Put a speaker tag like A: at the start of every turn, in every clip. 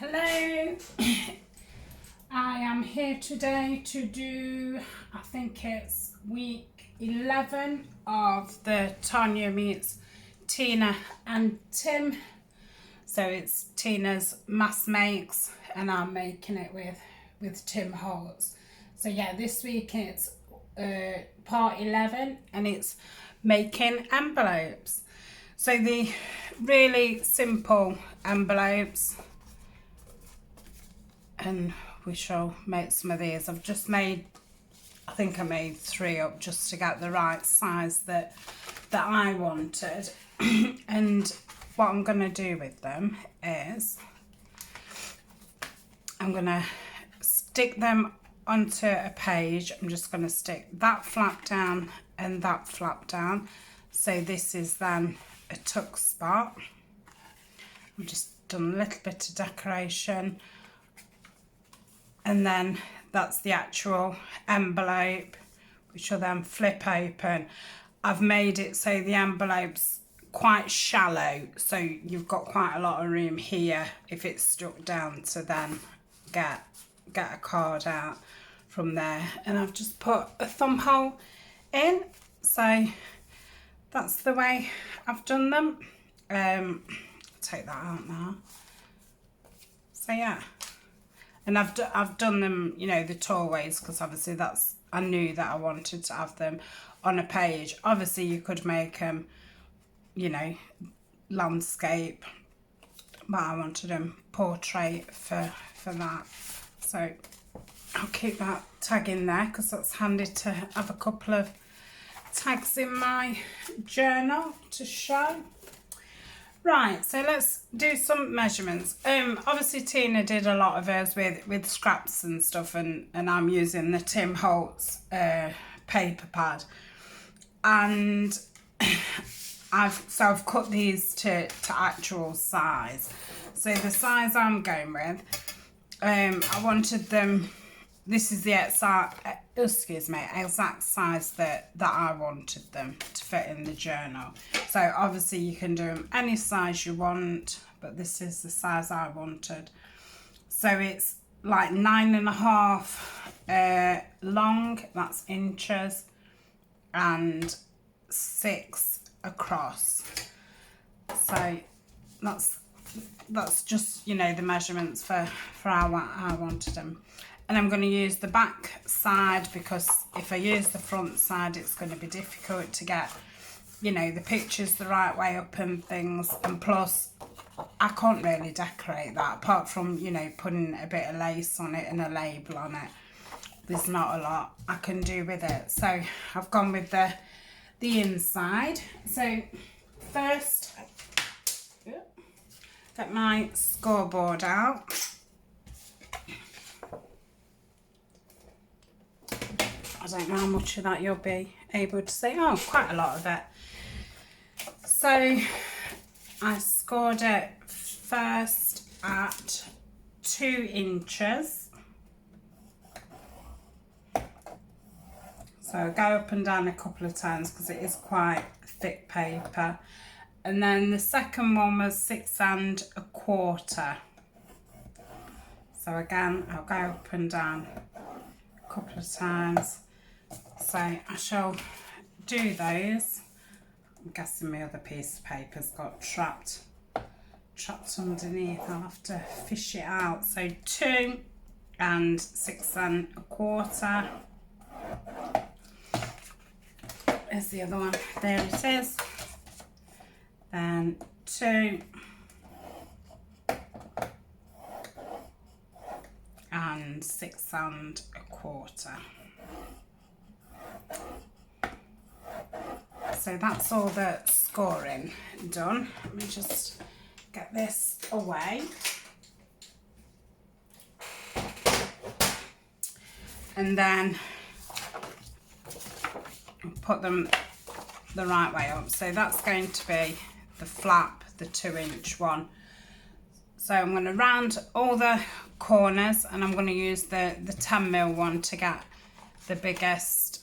A: Hello, I am here today to do, I think it's week 11 of the Tania meets Tina and Tim. So it's Tina's mass makes and I'm making it with Tim Holtz. So yeah, this week it's part 11 and it's making envelopes. So the really simple envelopes, and we shall make some of these. I've just made, I think I made 3 up just to get the right size that I wanted. And what I'm going to do with them is I'm going to stick them onto a page. I'm just going to stick that flap down and that flap down. So this is then a tuck spot. I've just done a little bit of decoration. And then that's the actual envelope, which will then flip open. I've made it so the envelope's quite shallow, so you've got quite a lot of room here if it's stuck down to then get a card out from there. And I've just put a thumb hole in, so that's the way I've done them. Take that out now. So yeah. And I've done them, you know, the tall ways, because obviously I knew that I wanted to have them on a page. Obviously you could make them, you know, landscape, but I wanted them portrait for that. So I'll keep that tag in there because that's handy to have a couple of tags in my journal to show. Right, so let's do some measurements. Obviously Tina did a lot of hers with scraps and stuff, and I'm using the Tim Holtz paper pad, and I've cut these to actual size. So the size I'm going with, I wanted them. This is the exact size that I wanted them to fit in the journal. So obviously you can do them any size you want, but this is the size I wanted. So it's like 9.5 long, that's inches, and 6 across. So that's just, you know, the measurements for how I wanted them. And I'm going to use the back side, because if I use the front side it's going to be difficult to get, you know, the pictures the right way up and things. And plus I can't really decorate that apart from, you know, putting a bit of lace on it and a label on it. There's not a lot I can do with it. So I've gone with the inside. So first, get my scoreboard out. I don't know how much of that you'll be able to see. Oh, quite a lot of it. So I scored it first at 2 inches. So I'll go up and down a couple of times because it is quite thick paper. And then the second one was 6 1/4. So again, I'll go up and down a couple of times. So I shall do those. I'm guessing my other piece of paper's got trapped underneath. I'll have to fish it out. So 2 and 6 1/4. There's the other one. There it is. Then 2 and 6 1/4. So that's all the scoring done. Let me just get this away. And then put them the right way up. So that's going to be the flap, the 2-inch one. So I'm going to round all the corners, and I'm going to use the 10mm one to get the biggest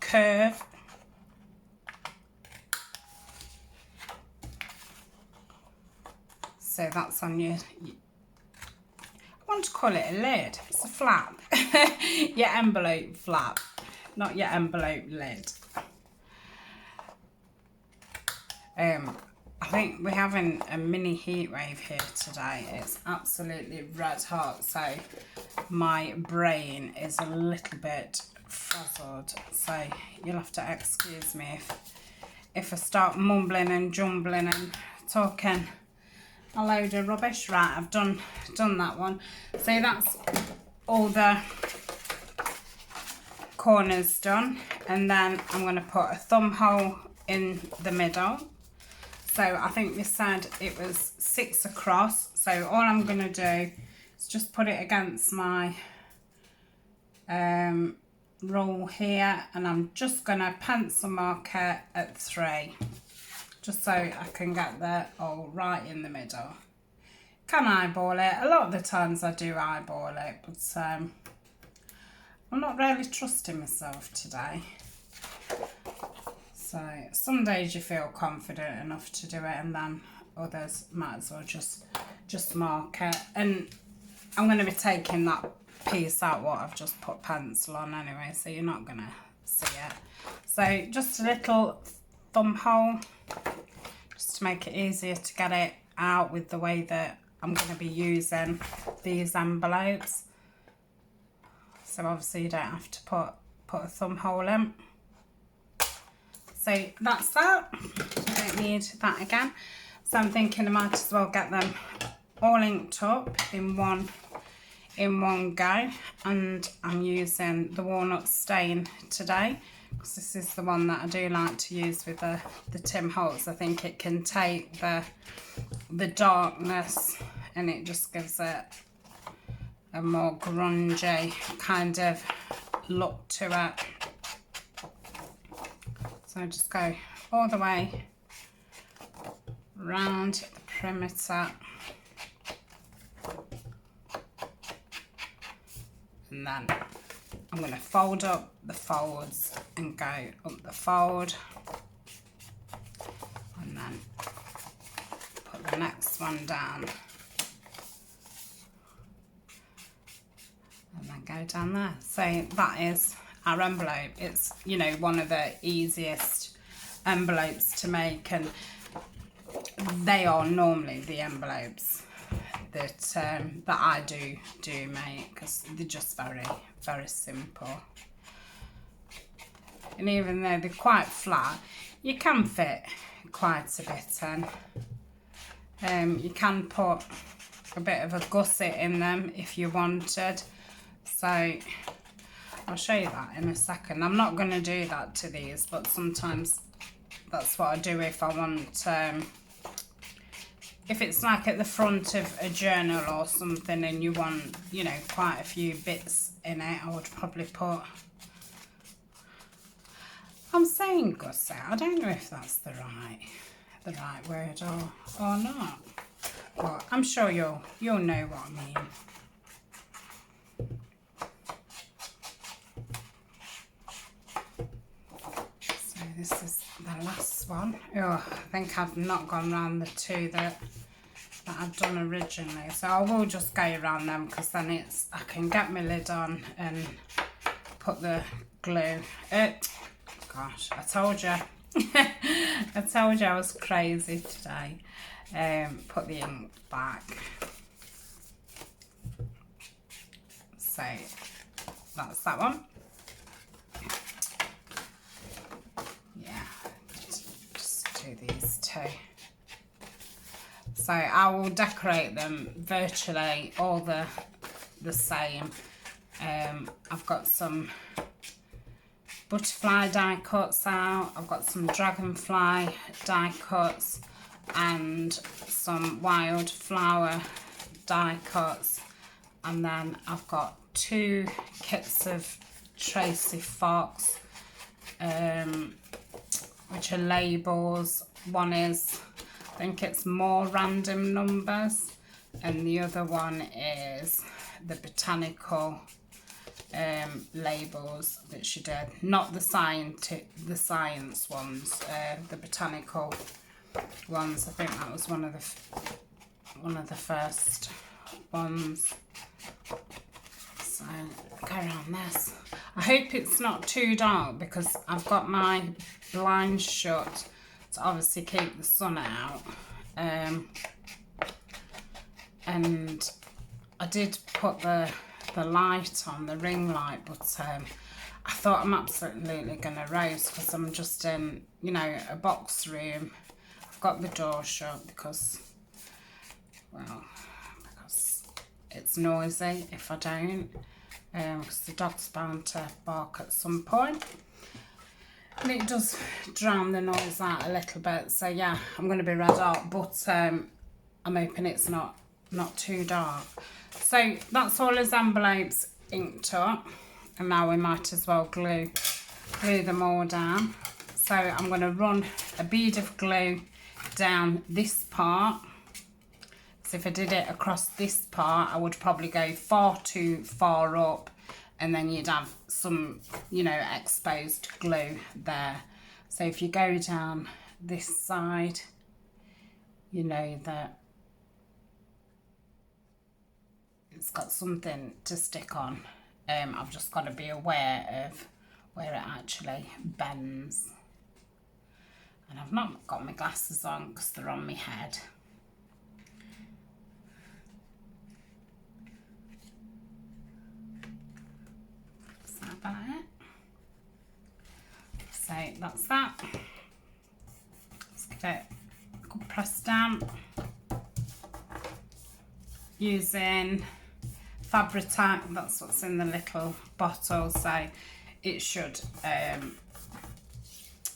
A: curve. So that's on your I want to call it a lid. It's a flap. Your envelope flap, not your envelope lid. I think we're having a mini heat wave here today. It's absolutely red hot, so my brain is a little bit frazzled. So you'll have to excuse me if I start mumbling and jumbling and talking a load of rubbish. Right, I've done that one. So that's all the corners done, and then I'm going to put a thumb hole in the middle. So I think we said it was 6 across, so all I'm going to do is just put it against my roll here, and I'm just going to pencil mark it at 3, just so I can get that all right in the middle. Can eyeball it. A lot of the times I do eyeball it, but I'm not really trusting myself today. So some days you feel confident enough to do it, and then others might as well just mark it. And I'm going to be taking that piece out what I've just put pencil on anyway, so you're not going to see it. So just a little thumb hole, just to make it easier to get it out with the way that I'm going to be using these envelopes. So obviously you don't have to put a thumb hole in. So that's that. Don't need that again. So I'm thinking I might as well get them all inked up in one go, and I'm using the walnut stain today because this is the one that I do like to use with the Tim Holtz. I think it can take the darkness and it just gives it a more grungy kind of look to it. So just go all the way round the perimeter, and then I'm going to fold up the folds and go up the fold, and then put the next one down, and then go down there. So that is our envelope. It's, you know, one of the easiest envelopes to make, and they are normally the envelopes that I do make, because they're just very simple. And even though they're quite flat, you can fit quite a bit in. You can put a bit of a gusset in them if you wanted. So I'll show you that in a second. I'm not going to do that to these, but sometimes that's what I do if I want, if it's like at the front of a journal or something and you want, you know, quite a few bits in it, I would probably put, I'm saying gusset, I don't know if that's the right word or not, but I'm sure you'll know what I mean. This is the last one. Oh, I think I've not gone around the two that I've done originally, so I will just go around them, because then I can get my lid on and put the glue. Gosh, I told you. I told you I was crazy today. Put the ink back. So that's that one. These two. So I will decorate them virtually all the same. I've got some butterfly die cuts out, I've got some dragonfly die cuts and some wildflower die cuts, and then I've got 2 kits of Tracy Fox, which are labels. One is, I think it's more random numbers, and the other one is the botanical labels that she did, not the science ones, the botanical ones. I think that was one of one of the first ones. So go around this. I hope it's not too dark because I've got my blinds shut to obviously keep the sun out. And I did put the light on, the ring light, but I thought I'm absolutely going to roast because I'm just in, you know, a box room. I've got the door shut because, well, because it's noisy if I don't. Because the dog's bound to bark at some point. And it does drown the noise out a little bit. So yeah, I'm going to be red hot, but I'm hoping it's not too dark. So that's all his envelopes inked up. And now we might as well glue them all down. So I'm going to run a bead of glue down this part. So if I did it across this part, I would probably go far too far up, and then you'd have some, you know, exposed glue there. So if you go down this side, you know that it's got something to stick on. I've just got to be aware of where it actually bends. And I've not got my glasses on because they're on my head. Is that about it? So that's that. Let's give it a good press down. Using Fabri-Tac, that's what's in the little bottle, so it should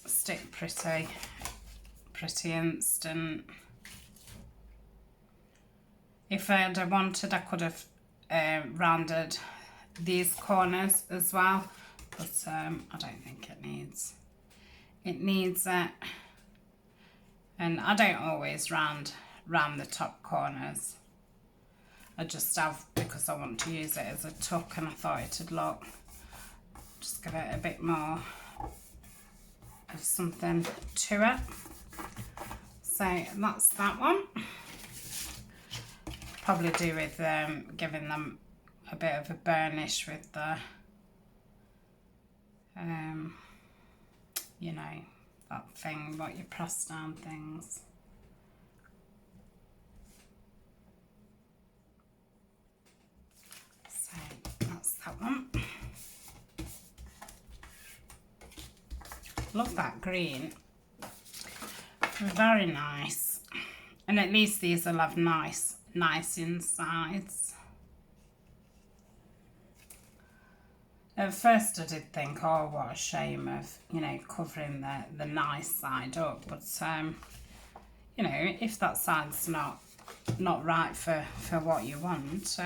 A: stick pretty instant. If I'd have wanted, I could have rounded these corners as well, but I don't think it needs it. And I don't always round the top corners. I just have because I want to use it as a tuck, and I thought it'd look, just give it a bit more of something to it. So that's that one. Probably do with giving them a bit of a burnish with the you know, that thing what you press down things. So that's that one. Love that green. Very nice. And at least these will have nice insides. At first I did think, oh, what a shame of, you know, covering the nice side up, but you know, if that side's not right for what you want,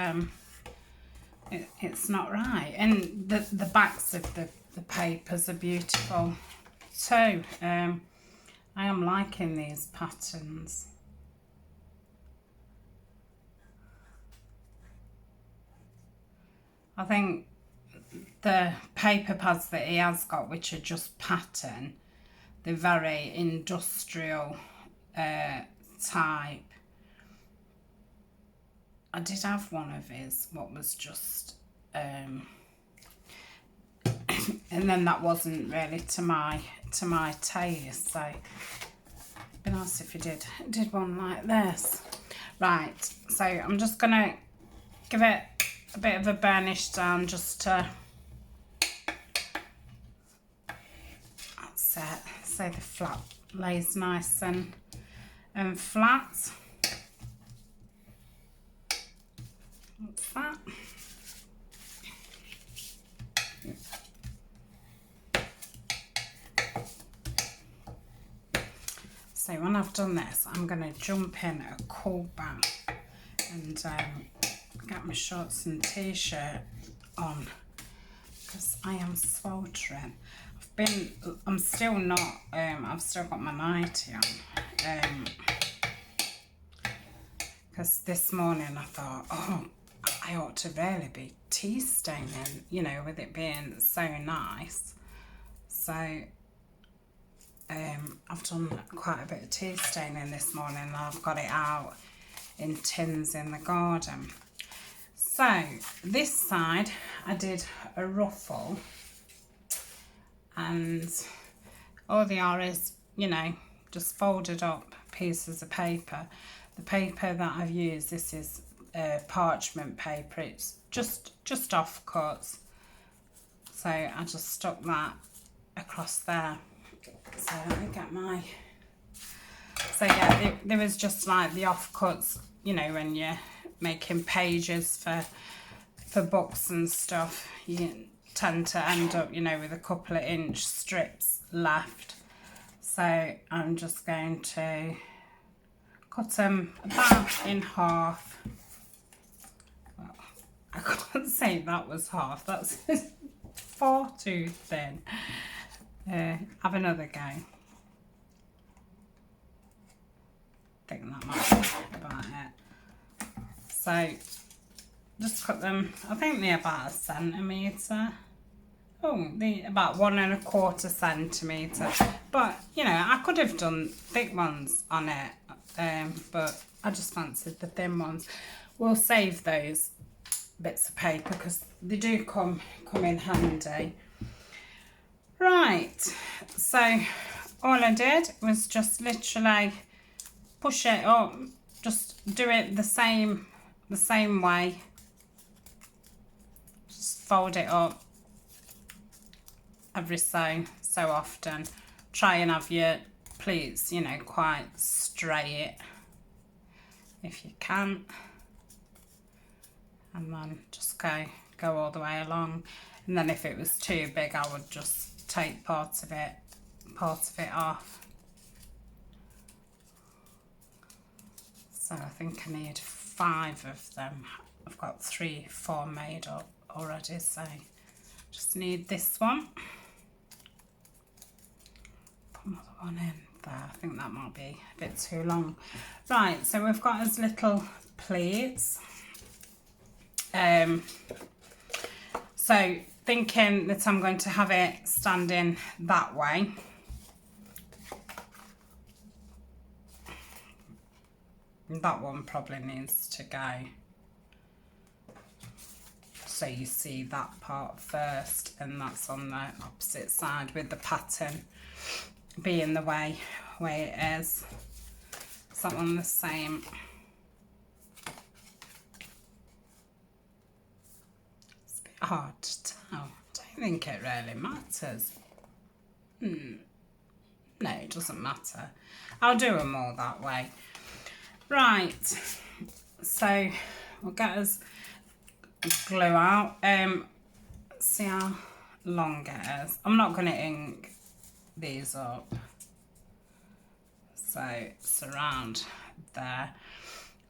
A: it's not right. And the backs of the papers are beautiful too. I am liking these patterns. I think the paper pads that he has got, which are just pattern, they're very industrial type. I did have one of his what was just and then that wasn't really to my taste, so it'd be nice if you did one like this. Right, so I'm just gonna give it a bit of a burnish down just to, that's it, so the flap lays nice and flat. What's that? So when I've done this, I'm going to jump in a cold bath and get my shorts and t-shirt on because I am sweltering. I'm still not, I've still got my nightie on because this morning I thought, oh, I ought to really be tea staining, you know, with it being so nice. So I've done quite a bit of tea staining this morning and I've got it out in tins in the garden. So this side I did a ruffle, and all they are is, you know, just folded up pieces of paper. The paper that I've used, this is parchment paper. It's just off cuts. So I just stuck that across there. So let me get my... So yeah, there was just like the offcuts, you know, when you're making pages for books and stuff, you tend to end up, you know, with a couple of inch strips left. So I'm just going to cut them about in half. Well, I can't say that was half, that's far too thin. Have another go. I think that might be about it. So just cut them, I think they're about 1 centimetre. Oh, they're about 1 1/4 centimetre. But, you know, I could have done thick ones on it, but I just fancied the thin ones. We'll save those bits of paper because they do come in handy. Right, so all I did was just literally push it up, just do it the same way. Just fold it up every so often. Try and have your pleats, you know, quite straight if you can, and then just go all the way along. And then if it was too big, I would just take part of it off. So I think I need 5 of them. I've got 4 made up already, so just need this one. Put another one in there. I think that might be a bit too long. Right, so we've got as little pleats. So thinking that I'm going to have it standing that way. That one probably needs to go. So you see that part first, and that's on the opposite side with the pattern being the way it is. Is that one the same? It's a bit hard to tell. I don't think it really matters. No, it doesn't matter. I'll do them all that way. Right, so we'll get us glue out. See how long it is. I'm not going to ink these up. So it's around there.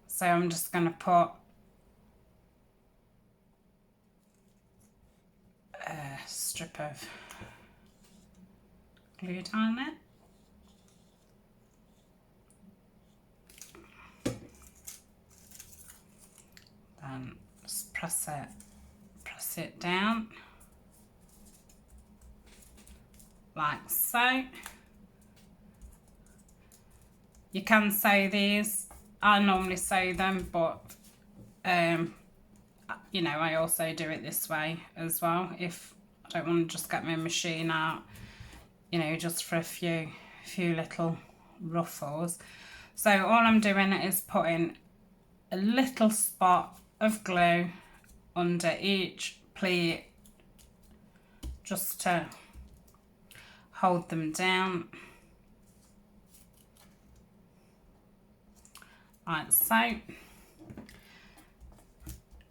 A: So I'm just going to put a strip of glue down it. Then just press it down like so. You can sew these. I normally sew them, but you know, I also do it this way as well if I don't want to just get my machine out, you know, just for a few little ruffles. So all I'm doing is putting a little spot of glue under each pleat just to hold them down like so.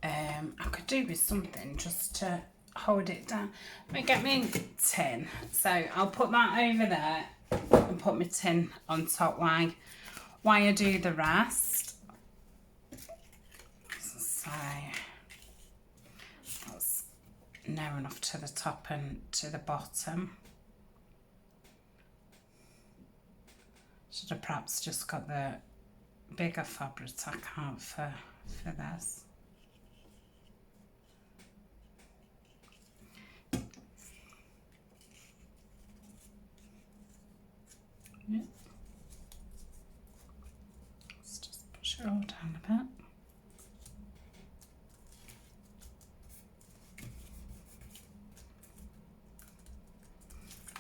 A: I could do with something just to hold it down. Let me get my tin. So I'll put that over there and put my tin on top while I do the rest. So that's narrow enough to the top and to the bottom. Should have perhaps just got the bigger fabric tack out for this. Yeah. Let's just push push it all down a bit.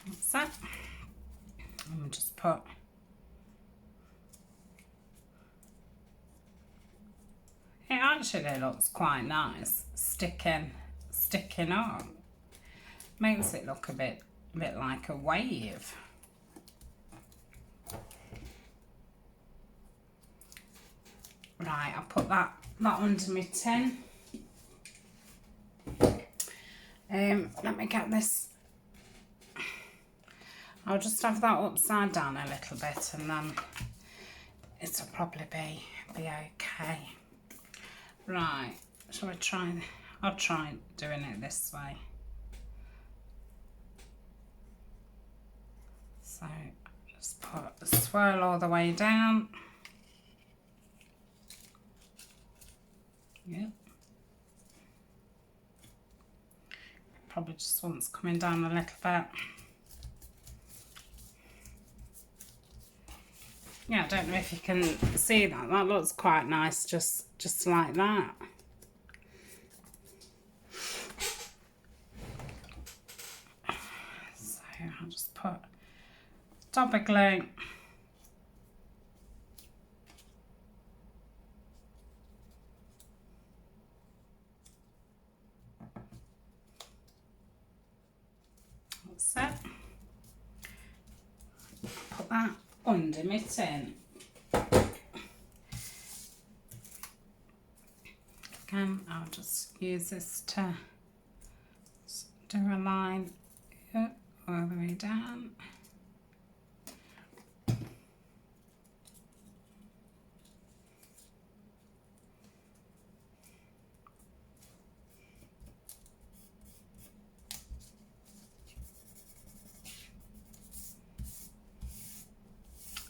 A: That's that. And we'll just put it actually looks quite nice sticking up. Makes it look a bit like a wave. Right, I'll put that under my tin. Let me get this. I'll just have that upside down a little bit and then it'll probably be okay. Right, shall we try? I'll try doing it this way. So just put the swirl all the way down. Yep. Probably just wants coming down a little bit. Yeah, I don't know if you can see that. That looks quite nice, just like that. So I'll just put dab of glue. That's it. Put that under my tin. Again, I'll just use this to do a line all the way down.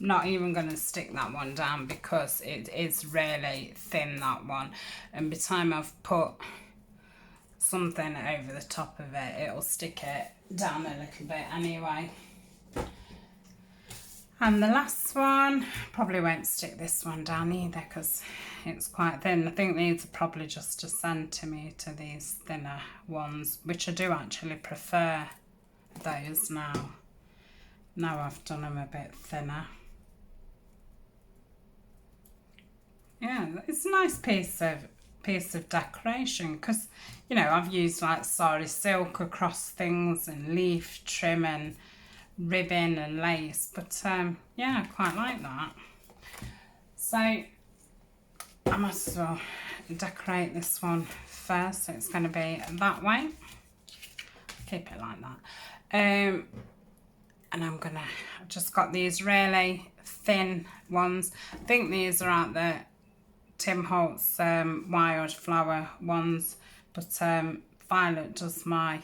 A: Not even going to stick that one down because it is really thin, that one, and by the time I've put something over the top of it, it'll stick it down a little bit anyway. And the last one, probably won't stick this one down either because it's quite thin. I think these are probably just a centimetre, these thinner ones, which I do actually prefer those now. Now I've done them a bit thinner. Yeah, it's a nice piece of decoration because, you know, I've used like sari silk across things and leaf trim and ribbon and lace, but yeah, I quite like that. So I might as well decorate this one first, so it's going to be that way. Keep it like that. And I've just got these really thin ones. I think these are at the Tim Holtz wildflower ones, but Violet does my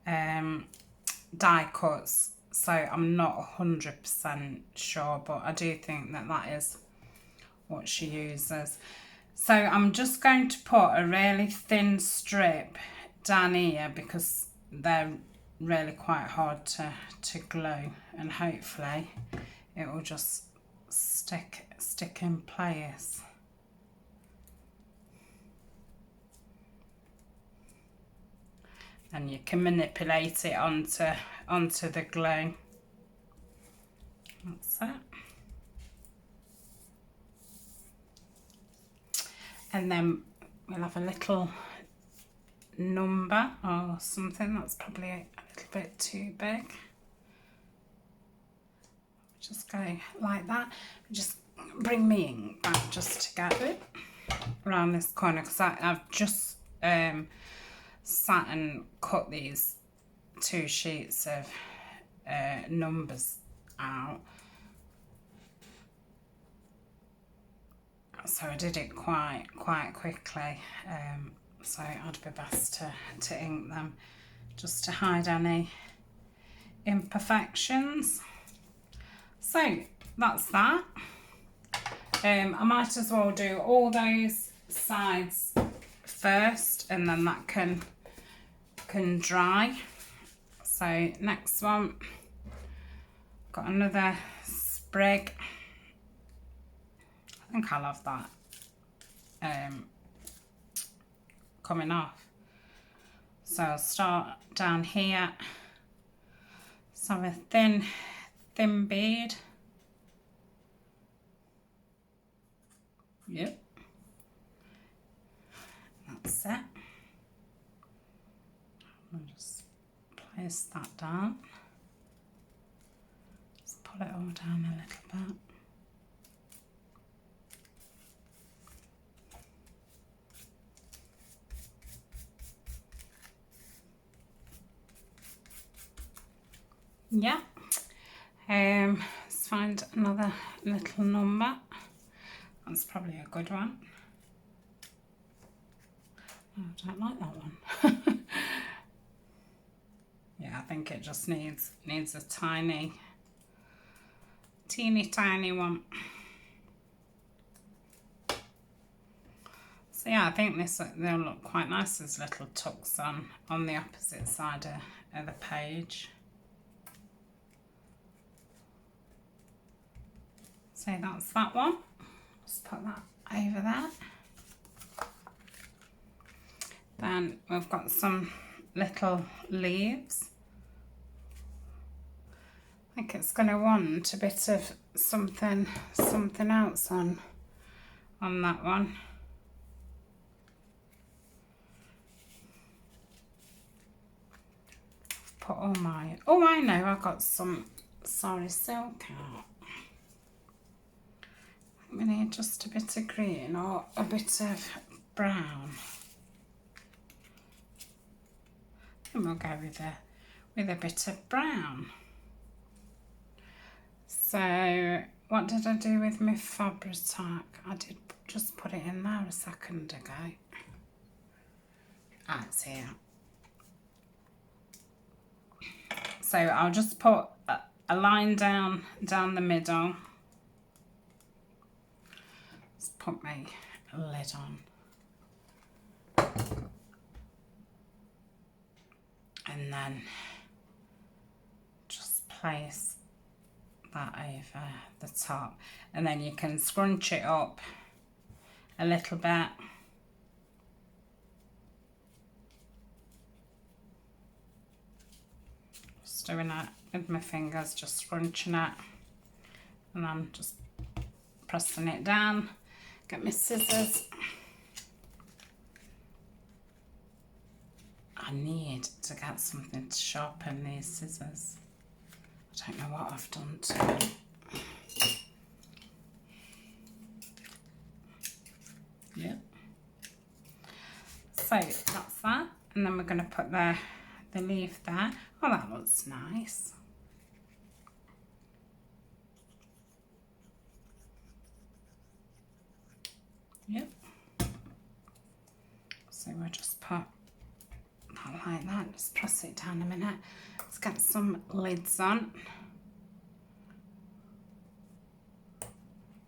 A: die cuts, so I'm not 100% sure, but I do think that is what she uses. So I'm just going to put a really thin strip down here because they're really quite hard to glue, and hopefully it will just stick in place. And you can manipulate it onto the glue. That's it. And then we'll have a little number or something. That's probably a little bit too big. Just go like that. Just bring me ink back just to get it around this corner, because I've just sat and cut these 2 sheets of numbers out, so I did it quite quickly, so it'd be best to ink them just to hide any imperfections. So that's that. I might as well do all those sides first, and then that can dry. So next one, got another sprig. I I think I'll have that coming off. So I'll start down here. So a thin bead. Yep. That's it. I'll just place that down. Just pull it all down a little bit. Yeah, let's find another little number. That's probably a good one. Oh, I don't like that one. Yeah, I think it just needs a teeny tiny one. So yeah, I think they'll look quite nice as little tucks on the opposite side of the page. So that's that one. Just put that over there. Then we've got some little leaves. I think it's going to want a bit of something else on that one. Put all my, oh I know, I got some sorry silk out. We need just a bit of green or a bit of brown. And we'll go with a bit of brown. So what did I do with my Fabri-Tac? I did just put it in there a second ago. Ah, it's here. So I'll just put a line down the middle. Put my lid on, and then just place that over the top, and then you can scrunch it up a little bit. Just doing it with my fingers, just scrunching it, and I'm just pressing it down. Get my scissors. I need to get something to sharpen these scissors. I don't know what I've done to them. Yep. So that's that. And then we're going to put the leaf there. Oh, that looks nice. Yep. So we'll just put that like that. Just press it down a minute. Let's get some lids on.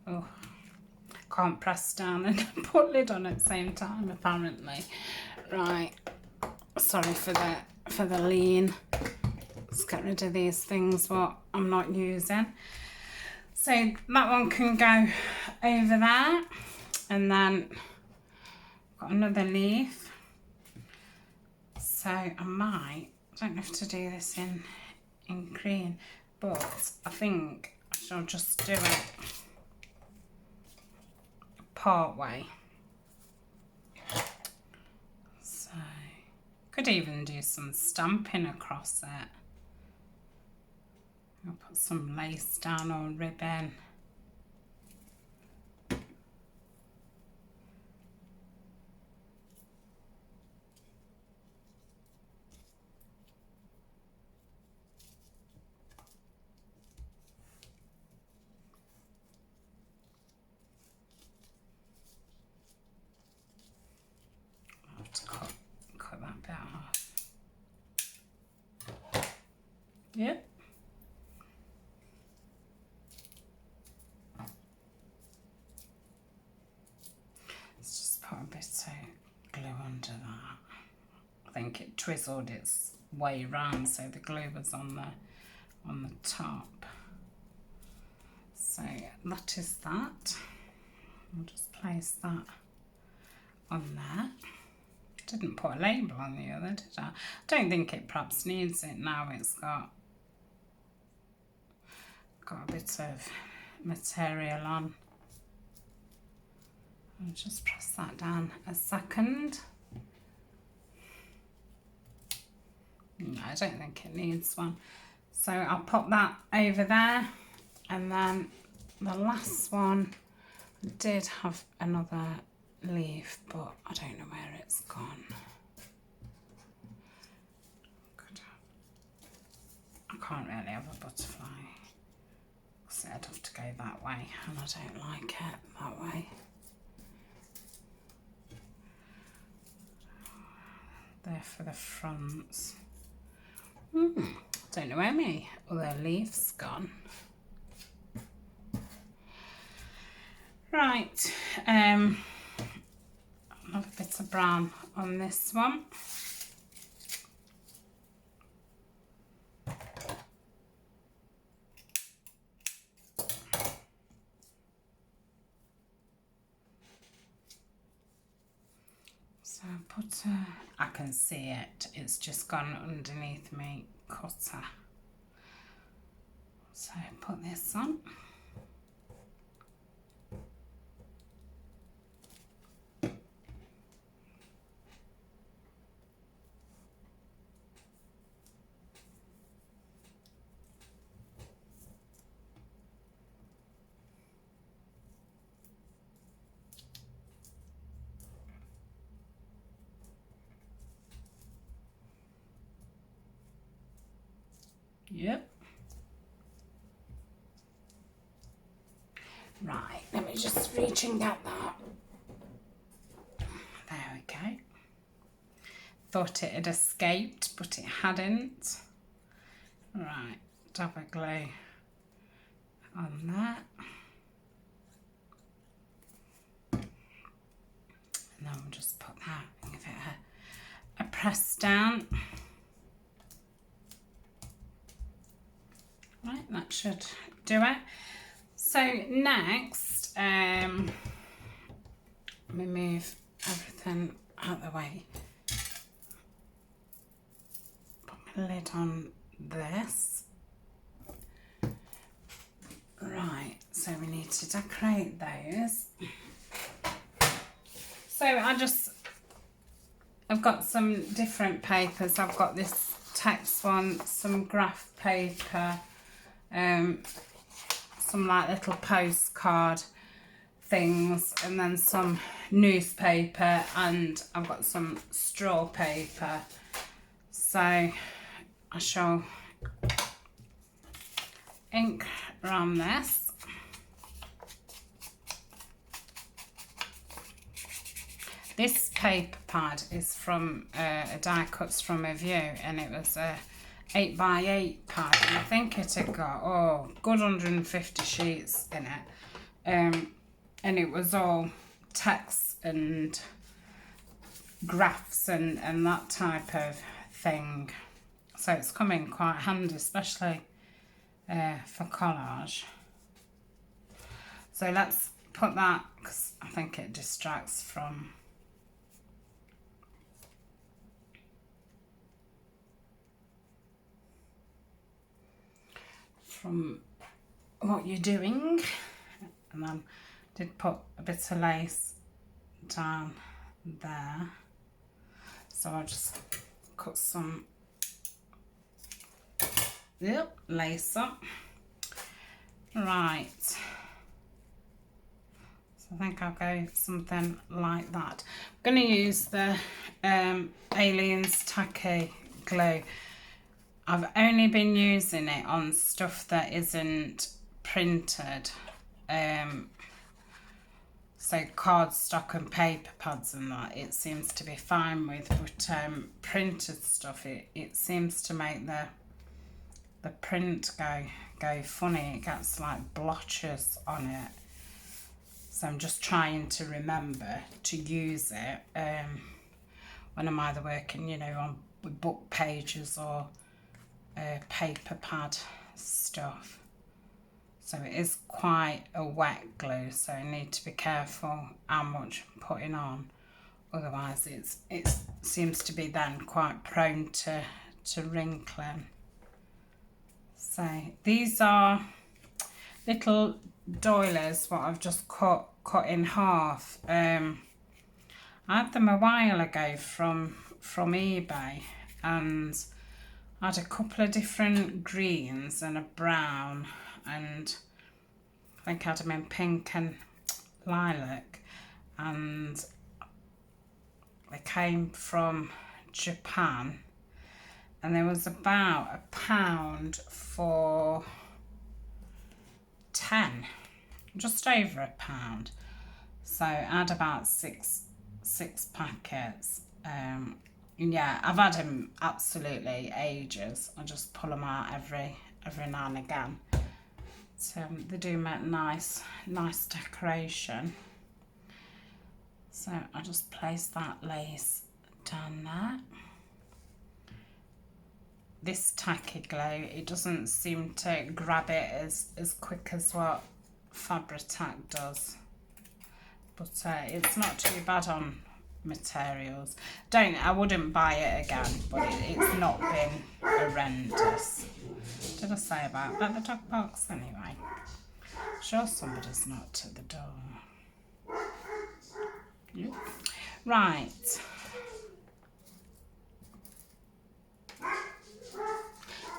A: Oh, can't press down and put lid on at the same time apparently. Right. Sorry for the lean. Let's get rid of these things what I'm not using. So that one can go over there. And then got another leaf. So I don't have to do this in green, but I think I shall just do it part way. So could even do some stamping across it. I'll put some lace down or ribbon. To cut that bit off. Yep. Let's just put a bit of glue under that. I think it twizzled its way round, so the glue was on the top. So that is that. I'll just place that on there. Didn't put a label on the other, did I? I don't think it perhaps needs it now. It's got a bit of material on. I'll just press that down a second. No, I don't think it needs one. So I'll pop that over there. And then the last one did have another leaf, but I don't know where it's gone. I can't really have a butterfly, because I'd have to go that way, and I don't like it that way. There for the fronts. Don't know where my other leaf's gone. Right, another bit of brown on this one. So I can see it, it's just gone underneath my cutter. So put this on. Yep. Right, let me just reach and get that. There we go. Thought it had escaped, but it hadn't. Right, dab of glue on that. And then we'll just put that and give it a press down. Right, that should do it. So next, let me move everything out of the way. Put my lid on this. Right, so we need to decorate those. So I've got some different papers. I've got this text one, some graph paper, some like little postcard things, and then some newspaper, and I've got some straw paper. So I shall ink around this. This paper pad is from a die cuts from a view, and it was a 8x8 pad, and I think it had got good 150 sheets in it, and it was all text and graphs and that type of thing, so it's come in quite handy, especially for collage. So let's put that, because I think it distracts from what you're doing. And then did put a bit of lace down there, so I'll just cut some lace up. Right, so I think I'll go something like that. I'm going to use the Aliens Tacky glue. I've only been using it on stuff that isn't printed, so cardstock and paper pads and that it seems to be fine with, but printed stuff, it seems to make the print go funny. It gets like blotches on it, so I'm just trying to remember to use it when I'm either working, on with book pages or paper pad stuff. So it is quite a wet glue, so you need to be careful how much I'm putting on. Otherwise it seems to be then quite prone to wrinkling. So these are little doilies what I've just cut in half. I had them a while ago from eBay, and I had a couple of different greens and a brown, and I think I had them in pink and lilac, and they came from Japan, and there was about £1 for 10, just over £1. So I had about six packets. Yeah, I've had them absolutely ages. I just pull them out every now and again. So they do make nice decoration. So I just place that lace down there. This tacky glue, it doesn't seem to grab it as quick as what Fabri-Tac does, but it's not too bad on materials. I wouldn't buy it again, but it's not been horrendous. What did I say about the dog box anyway? Sure, somebody's knocked at the door. Yep. Right.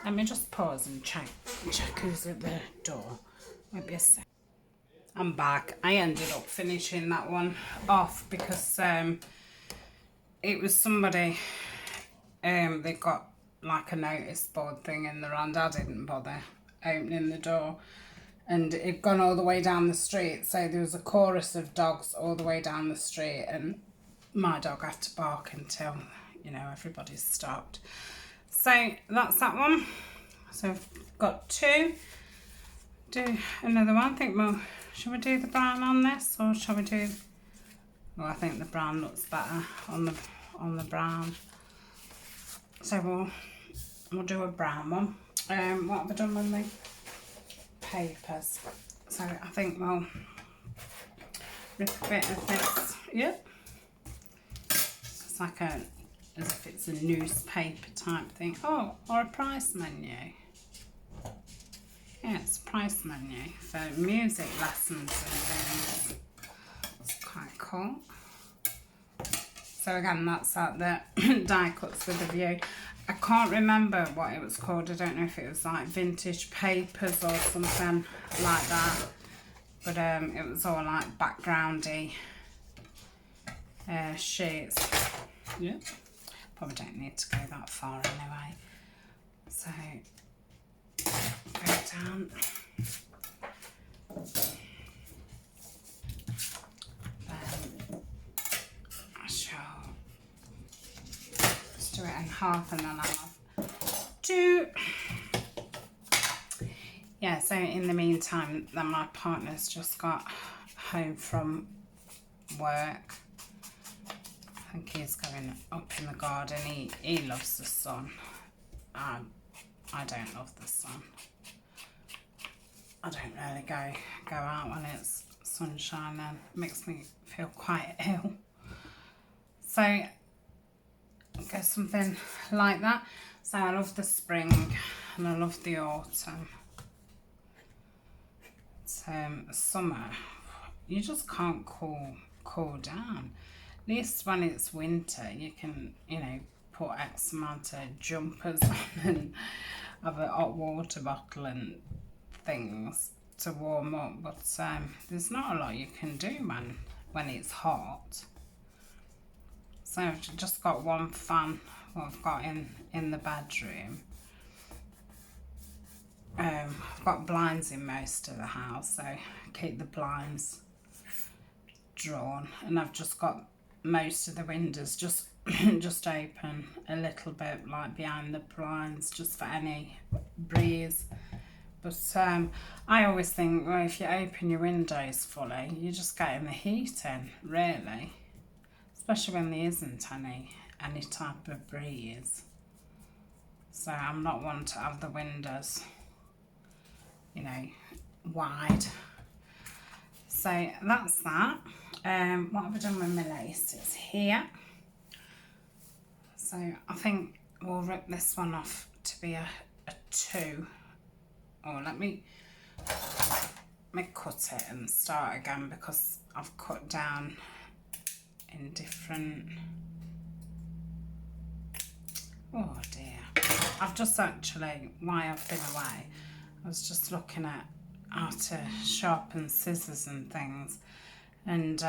A: Let me just pause and check who's at the door. Might be a sec. I'm back. I ended up finishing that one off because it was somebody, they got like a notice board thing in there, and I didn't bother opening the door, and it'd gone all the way down the street, so there was a chorus of dogs all the way down the street, and my dog had to bark until, you know, everybody's stopped. So that's that one. So I've got two. Do another one. I think, well, shall we do the brown on this, or shall we do? Well, I think the brown looks better on the brown. So we'll do a brown one. What have I done with the papers? So I think we'll rip a bit of this. Yep. It's like as if it's a newspaper type thing. Oh, or a price menu. Yeah, it's a price menu for music lessons and things. It's quite cool. So again, that's at the die cuts with a view. I can't remember what it was called. I don't know if it was like vintage papers or something like that. But it was all like backgroundy sheets. Yeah. Probably don't need to go that far anyway. So go down. I shall just do it in half, and then I'll have two. Yeah, so in the meantime, then my partner's just got home from work. I think he's going up in the garden. He loves the sun. I don't love the sun. I don't really go out when it's sunshine, and it makes me feel quite ill. So I guess something like that. So I love the spring and I love the autumn. It's summer. You just can't cool down. At least when it's winter, you can, you know, put X amount of jumpers on and have a hot water bottle and things to warm up. But there's not a lot you can do when it's hot. So I've just got one fan, what I've got in the bedroom. I've got blinds in most of the house, so I keep the blinds drawn, and I've just got most of the windows just open a little bit, like behind the blinds, just for any breeze. But I always think, well, if you open your windows fully, you're just getting the heat in, really, especially when there isn't any type of breeze. So I'm not one to have the windows, you know, wide. So that's that. What have I done with my lace? It's here. So I think we'll rip this one off to be a 2. Oh, let me cut it and start again because I've cut down in different... Oh dear. I've just actually, while I've been away, I was just looking at how to sharpen scissors and things, and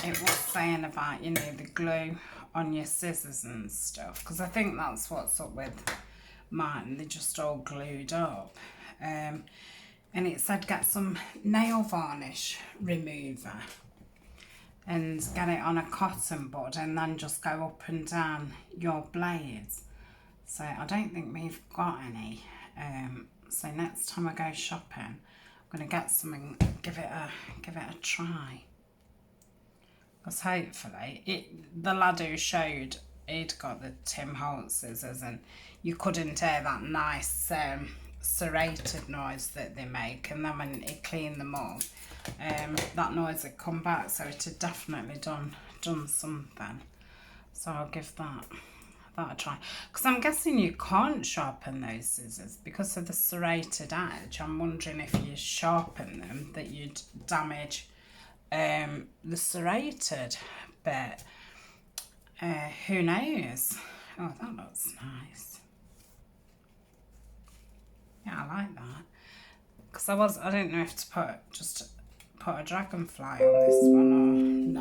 A: it was saying about, you know, the glue on your scissors and stuff, because I think that's what's up with mine, they're just all glued up. And it said get some nail varnish remover and get it on a cotton bud and then just go up and down your blades. So I don't think we've got any. So next time I go shopping, I'm gonna get something, give it a try. Because hopefully, the lad who showed, he'd got the Tim Holtz scissors and you couldn't hear that nice serrated noise that they make, and then when he cleaned them up, that noise had come back, so it had definitely done something. So I'll give that a try. Because I'm guessing you can't sharpen those scissors because of the serrated edge. I'm wondering if you sharpen them that you'd damage the serrated bit. Who knows? Oh, that looks nice. Yeah, I like that. Because I didn't know if to put a dragonfly on this one or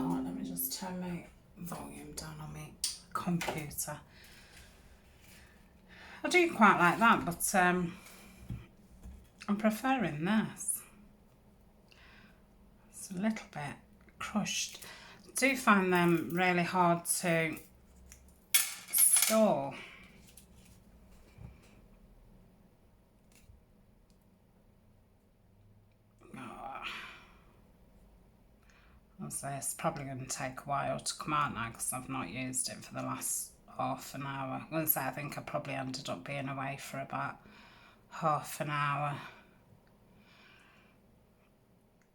A: not. Let me just turn my volume down on my computer. I do quite like that, but I'm preferring this. It's a little bit crushed. I do find them really hard to store. So it's probably going to take a while to come out now because I've not used it for the last half an hour. I'm going to say I think I probably ended up being away for about half an hour.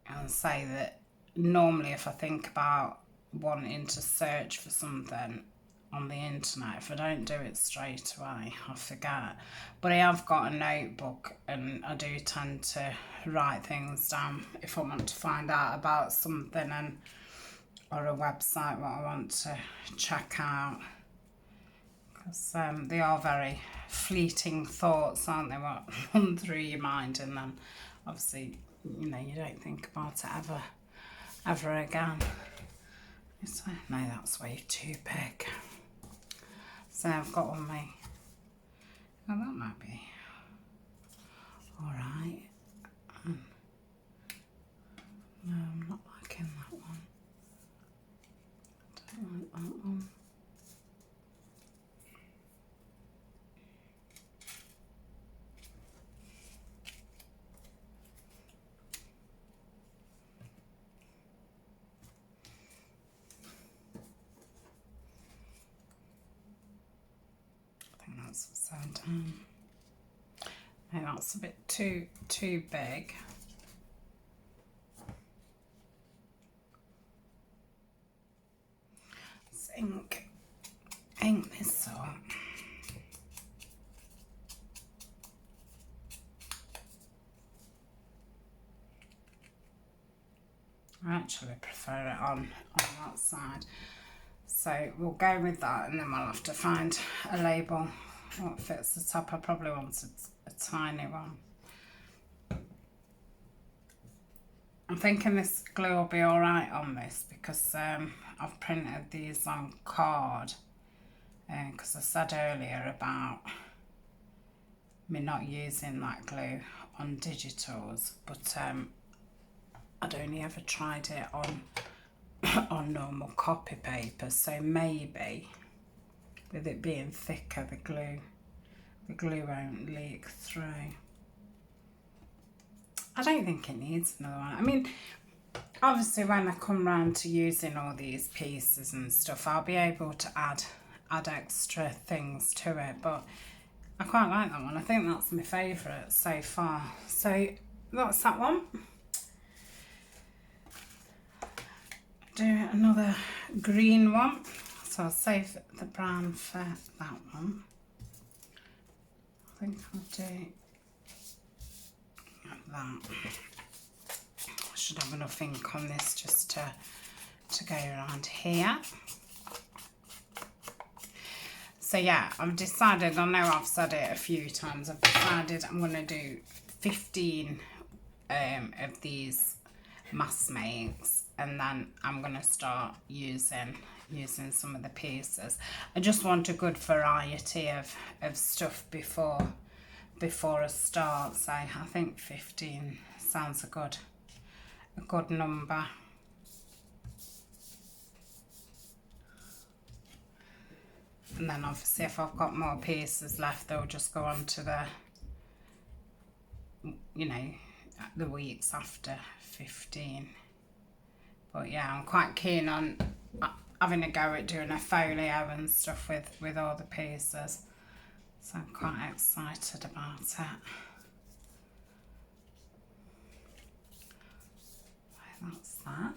A: And say that normally if I think about wanting to search for something on the internet, if I don't do it straight away, I forget. But I have got a notebook and I do tend to write things down if I want to find out about something or a website what I want to check out. Because they are very fleeting thoughts, aren't they, what run through your mind, and then obviously, you know, you don't think about it ever again. So, no, that's way too big. So I've got all my, oh, that might be alright. No, I'm not liking that one. I don't like that one. That's upside down. No, that's a bit too big. Let's ink this up. I actually prefer it on that side. So we'll go with that, and then we'll have to find a label what fits the top. I probably want a tiny one. I'm thinking this glue will be alright on this because I've printed these on card, because I said earlier about me not using that glue on digitals, but I'd only ever tried it on normal copy paper, so maybe with it being thicker the glue won't leak through. I don't think it needs another one. I mean, obviously when I come round to using all these pieces and stuff, I'll be able to add extra things to it, but I quite like that one. I think that's my favourite so far. So that's that one. Do another green one. So I'll save the brown for that one. I think I'll do that. I should have enough ink on this just to go around here. So yeah, I've decided, I know I've said it a few times, I've decided I'm going to do 15 of these mass makes, and then I'm going to start using some of the pieces. I just want a good variety of stuff before I start, so I think 15 sounds a good number. And then obviously if I've got more pieces left, they'll just go on to the, you know, the weeks after 15. But yeah, I'm quite keen on having a go at doing a folio and stuff with all the pieces. So I'm quite excited about it. So that's that.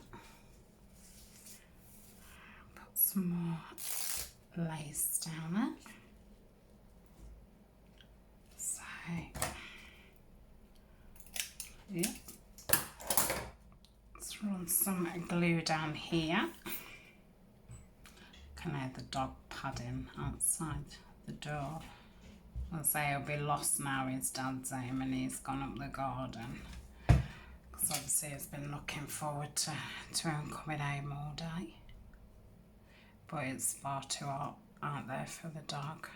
A: Put some more lace down it. So yeah, let's run some glue down here. Can I have the dog padding outside the door? I'll say he'll be lost now. His dad's home and he's gone up the garden, because obviously he's been looking forward to him coming home all day. But it's far too hot out there for the dog.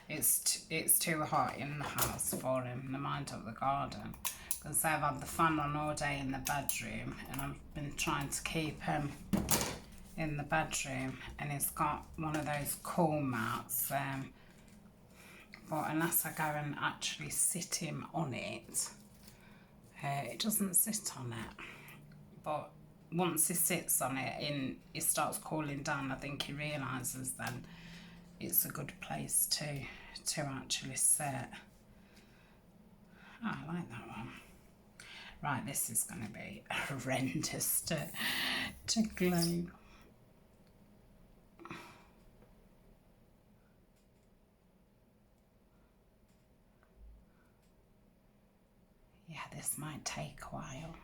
A: It's too hot in the house for him, the mind of the garden. Because I've had the fan on all day in the bedroom, and I've been trying to keep him in the bedroom, and he's got one of those cool mats. But unless I go and actually sit him on it, it doesn't sit on it. But once he sits on it and it starts cooling down, I think he realises then it's a good place to actually sit. Oh, I like that one. Right, this is going to be horrendous to glue. Yeah, this might take a while.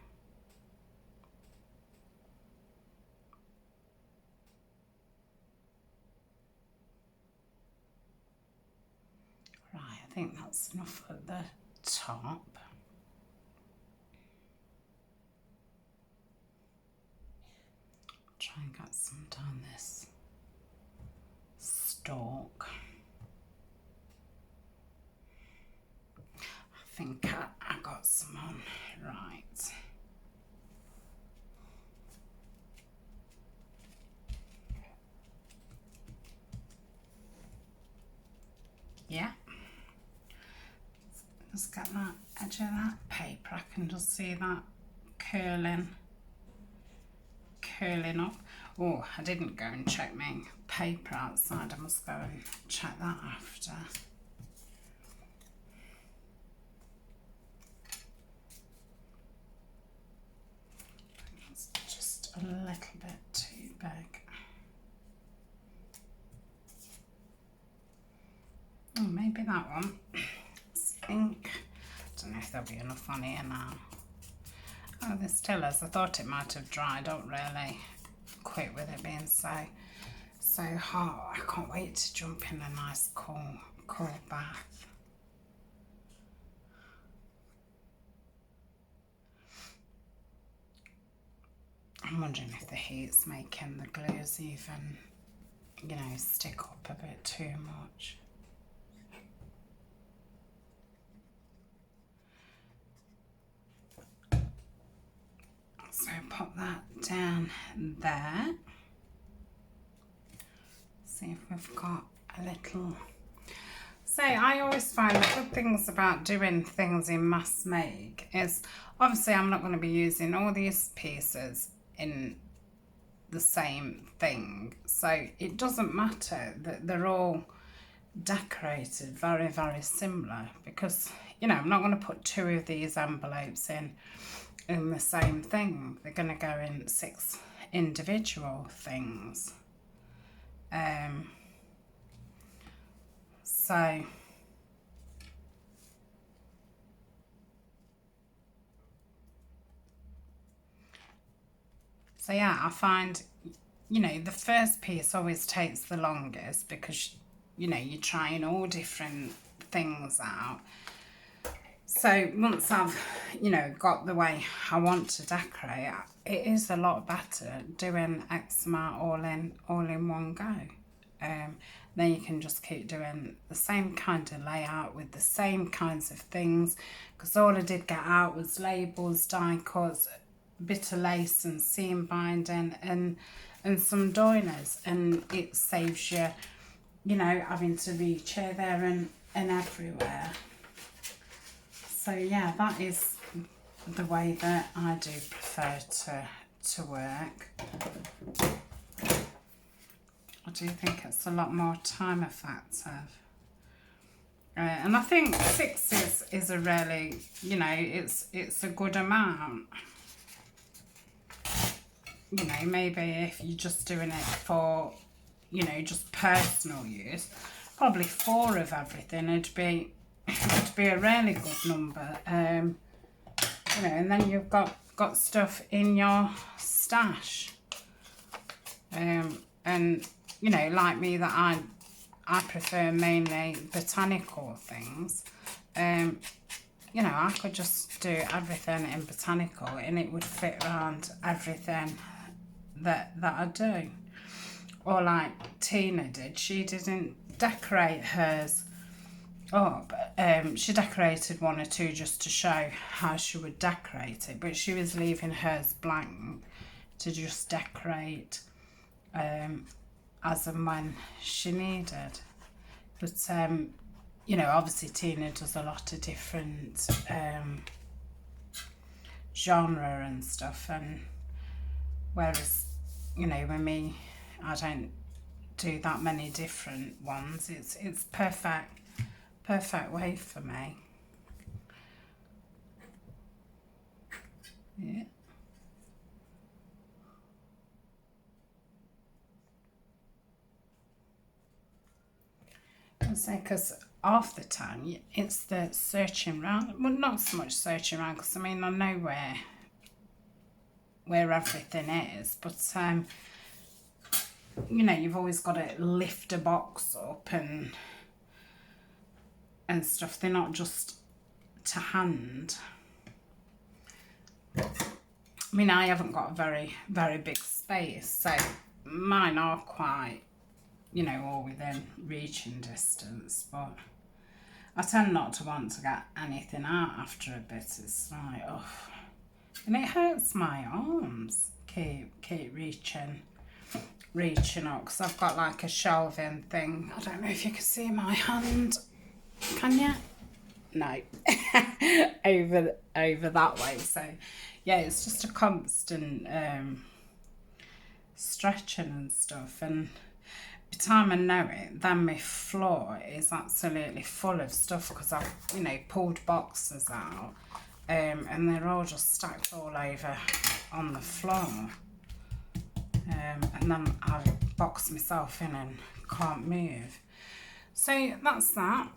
A: Right, I think that's enough at the top. Try and get some down this stalk. I think I got some on. Right. Yeah. Just get that edge of that paper. I can just see that curling up. Oh, I didn't go and check my paper outside. I must go and check that after. It's just a little bit too big. Oh, maybe that one. Ink. Don't know if there'll be enough on here now. Oh, there still is. I thought it might have dried. I don't really quit with it being so hot. I can't wait to jump in a nice cool bath. I'm wondering if the heat's making the glues even, you know, stick up a bit too much. So pop that down there. See if we've got a little. So I always find the good things about doing things in mass make is obviously I'm not going to be using all these pieces in the same thing. So it doesn't matter that they're all decorated very, very similar, because, you know, I'm not going to put 2 of these envelopes in the same thing. They're going to go in 6 individual things. So yeah, I find, you know, the first piece always takes the longest, because, you know, you're trying all different things out. So once I've, you know, got the way I want to decorate, it is a lot better doing eczema all in one go. Then you can just keep doing the same kind of layout with the same kinds of things, because all I did get out was labels, die cuts, a bit of lace and seam binding, and some doiners, and it saves you, you know, having to reach here, there and everywhere. So yeah, that is the way that I do prefer to work. I do think it's a lot more time effective. And I think 6 is a really, you know, it's a good amount. You know, maybe if you're just doing it for, you know, just personal use, probably 4 of everything would be a really good number. You know, and then you've got stuff in your stash. And you know, like me, that I prefer mainly botanical things. You know, I could just do everything in botanical and it would fit around everything that I do. Or like Tina did, she didn't decorate hers up. She decorated 1 or 2 just to show how she would decorate it, but she was leaving hers blank to just decorate as and when she needed. But you know, obviously Tina does a lot of different genre and stuff, and whereas, you know, with me, I don't do that many different ones. It's perfect way for me. Yeah. I say, because half the time it's the searching around. Well, not so much searching around, because I mean, I know where everything is, but you know, you've always got to lift a box up and stuff. They're not just to hand. I mean, I haven't got a very, very big space, so mine are quite, you know, all within reaching distance, but I tend not to want to get anything out after a bit. It's like, oh, and it hurts my arms, keep reaching up, because I've got like a shelving thing. I don't know if you can see my hand, can you? No. over that way. So yeah, it's just a constant stretching and stuff, and by the time I know it, then my floor is absolutely full of stuff, because I've, you know, pulled boxes out, and they're all just stacked all over on the floor, and then I box myself in and can't move. So that's that.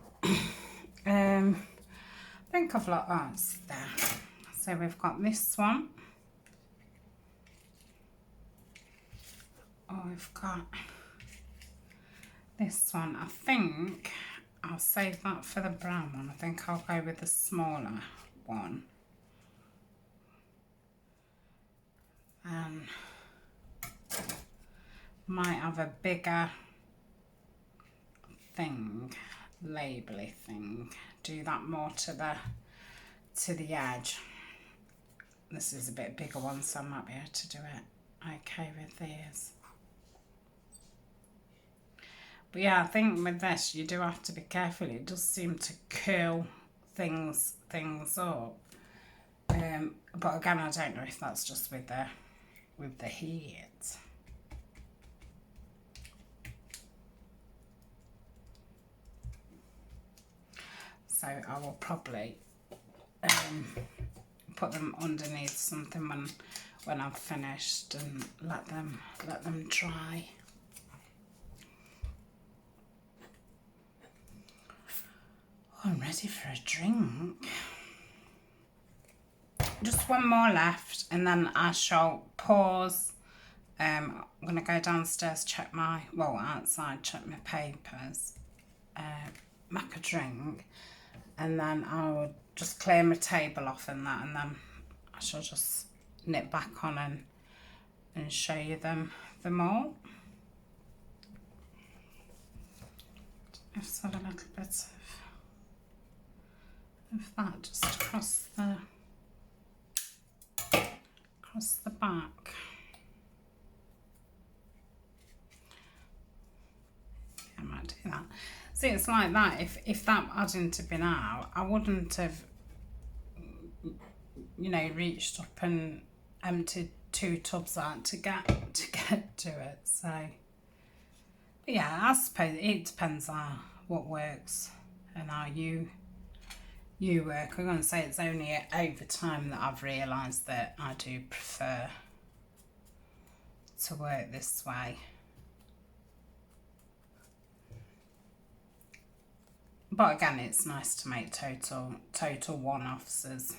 A: I think I've got that there. So we've got this one. Oh, we've got this one. I think I'll save that for the brown one. I think I'll go with the smaller one. Might have a bigger thing, labely thing. Do that more to the edge. This is a bit bigger one, so I might be able to do it okay with these. But yeah, I think with this you do have to be careful. It does seem to curl things up. But again, I don't know if that's just with the heat. So I will probably put them underneath something when I've finished and let them dry. Oh, I'm ready for a drink. Just one more left and then I shall pause. I'm going to go downstairs, check my, well, outside, check my papers, make a drink, and then I'll just clear my table off and that, and then I shall just nip back on and show you them all. I've got a little bit of that just across the back. I might do that. See, it's like that. If that hadn't have been out, I wouldn't have, you know, reached up and emptied 2 tubs out to get to it. So, but yeah, I suppose it depends on what works and how you work. I'm going to say it's only over time that I've realised that I do prefer to work this way. But again, it's nice to make total one-offs as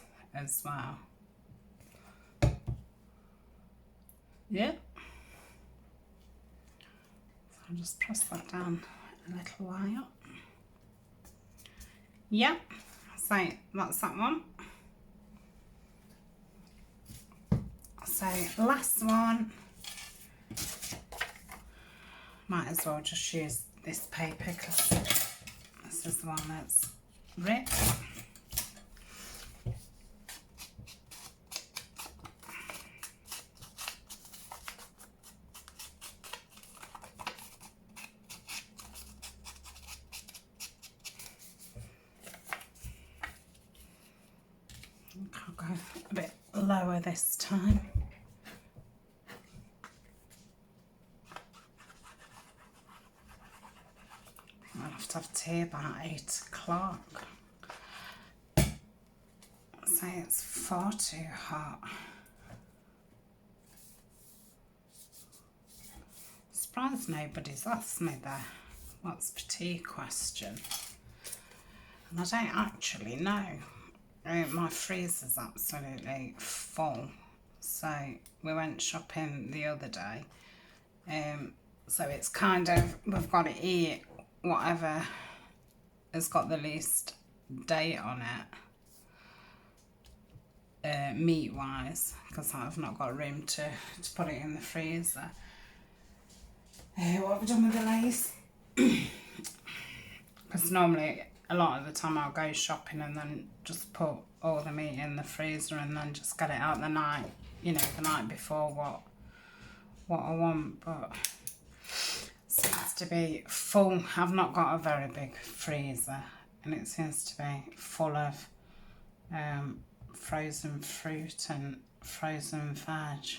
A: well. Yeah. So I'll just press that down a little while. Yeah. So that's that one. So last one. Might as well just use this paper because this is the one that's ripped. I'll go a bit lower this time. I'll have to have tea about 8 o'clock. So it's far too hot. Surprised nobody's asked me the what's tea question. And I don't actually know. My freezer's absolutely full. So we went shopping the other day. So it's kind of, we've got to eat whatever has got the least date on it, meat wise, because I've not got room to put it in the freezer. What have we done with the lace? Because normally a lot of the time I'll go shopping and then just put all the meat in the freezer and then just get it out the night, you know, the night before what I want. But seems to be full. I've not got a very big freezer and it seems to be full of frozen fruit and frozen veg.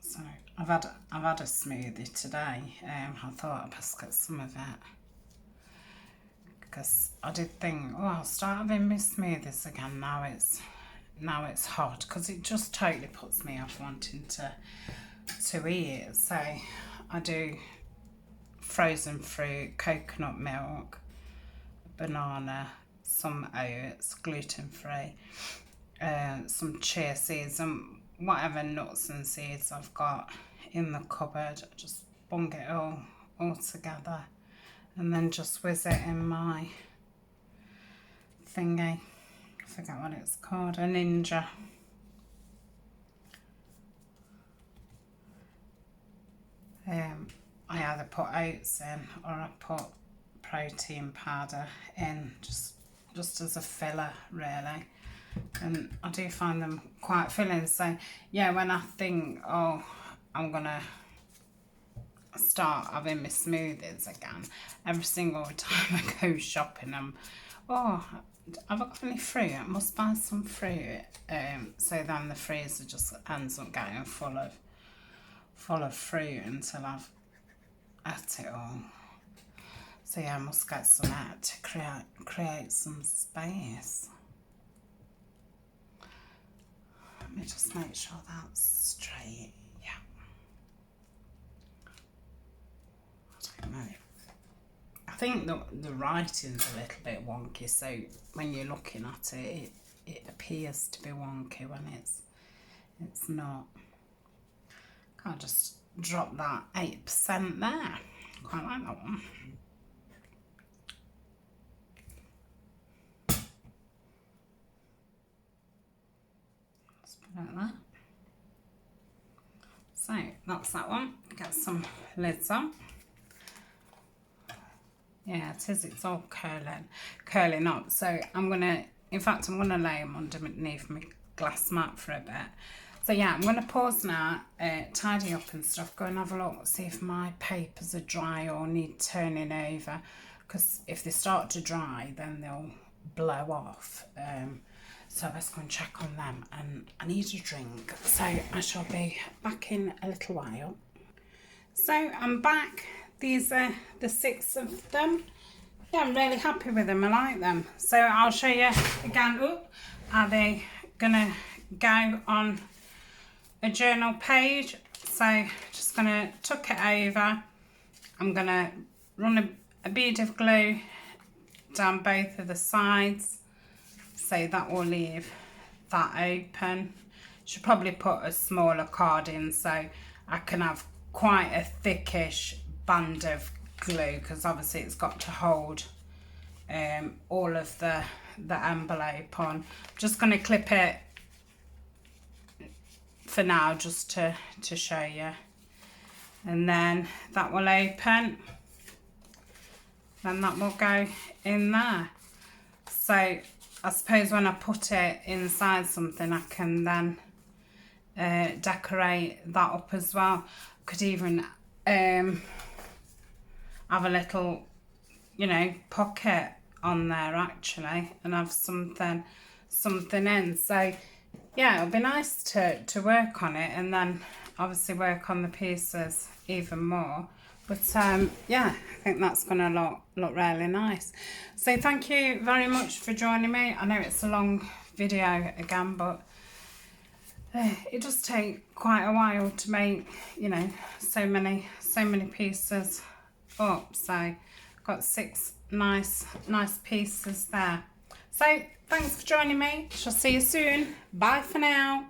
A: So I've had a smoothie today. I thought I'd best get some of it because I did think, oh, I'll start having my smoothies again now it's hot, because it just totally puts me off wanting to eat. So I do frozen fruit, coconut milk, banana, some oats, gluten-free, some chia seeds and whatever nuts and seeds I've got in the cupboard. Just bung it all together and then just whiz it in my thingy. I forget what it's called, a Ninja. I either put oats in or I put protein powder in just as a filler, really. And I do find them quite filling. So yeah, when I think, oh, I'm gonna start having my smoothies again, every single time I go shopping oh, have I got any fruit? I must buy some fruit. So then the freezer just ends up getting full full of fruit until I've ate it all. So yeah, I must get some out to create some space. Let me just make sure that's straight. Yeah. I don't know. I think the writing's a little bit wonky, so when you're looking at it, it appears to be wonky when it's not. I'll just drop that 8% there. Quite like that one. Just put it like that. So that's that one. Get some lids on. Yeah, it is. It's all curling up. So I'm gonna, in fact, I'm gonna lay them underneath my glass mat for a bit. So yeah, I'm gonna pause now, tidy up and stuff. Go and have a look, see if my papers are dry or need turning over. Because if they start to dry, then they'll blow off. So let's go and check on them. And I need a drink, so I shall be back in a little while. So I'm back. These are the 6 of them. Yeah, I'm really happy with them. I like them. So I'll show you again. Are they gonna go on a journal page? So just gonna tuck it over. I'm gonna run a bead of glue down both of the sides, so that will leave that open. Should probably put a smaller card in so I can have quite a thickish band of glue, because obviously it's got to hold all of the envelope on. I'm just going to clip it for now just to show you, and then that will open, then that will go in there. So I suppose when I put it inside something, I can then decorate that up as well. Could even have a little, you know, pocket on there actually, and have something in. So yeah, it'll be nice to work on it, and then obviously work on the pieces even more. But yeah, I think that's gonna look really nice. So thank you very much for joining me. I know it's a long video again, but it does take quite a while to make, you know, so many pieces up. So got 6 nice pieces there. So thanks for joining me. Shall see you soon. Bye for now.